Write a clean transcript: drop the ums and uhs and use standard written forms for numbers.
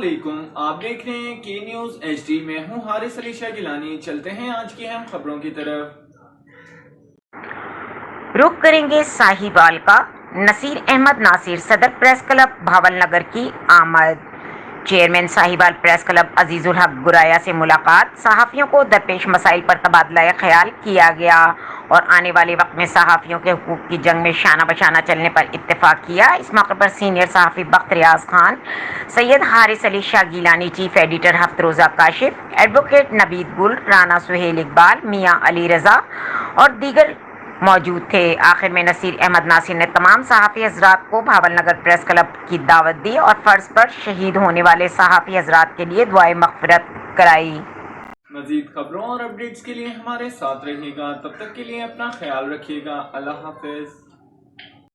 علیکم، آپ دیکھ رہے ہیں کی نیوز HD میں ہوں حارث علی شاہ گیلانی۔ چلتے ہیں آج کی اہم خبروں کی طرف۔ رخ کریں گے ساہیوال کا۔ نصیر احمد ناصر صدر پریس کلب بھاول نگر کی آمد۔ چیئرمین ساہیوال پریس کلب عزیز الحق گرایا سے ملاقات۔ صحافیوں کو درپیش مسائل پر تبادلہ خیال کیا گیا اور آنے والے وقت میں صحافیوں کے حقوق کی جنگ میں شانہ بشانہ چلنے پر اتفاق کیا۔ اس موقع پر سینئر صحافی بخت ریاض خان، سید حارث علی شاہ گیلانی، چیف ایڈیٹر ہفت روزہ کاشف، ایڈوکیٹ نوید گل، رانا سہیل اقبال، میاں علی رضا اور دیگر موجود تھے۔ آخر میں نصیر احمد ناصر نے تمام صحافی حضرات کو بھاول نگر پریس کلب کی دعوت دی اور فرض پر شہید ہونے والے صحافی حضرات کے لیے دعائے مغفرت کرائی۔ مزید خبروں اور اپڈیٹس کے لیے ہمارے ساتھ رہیے گا، تب تک کے لیے اپنا خیال رکھیے گا۔ اللہ حافظ۔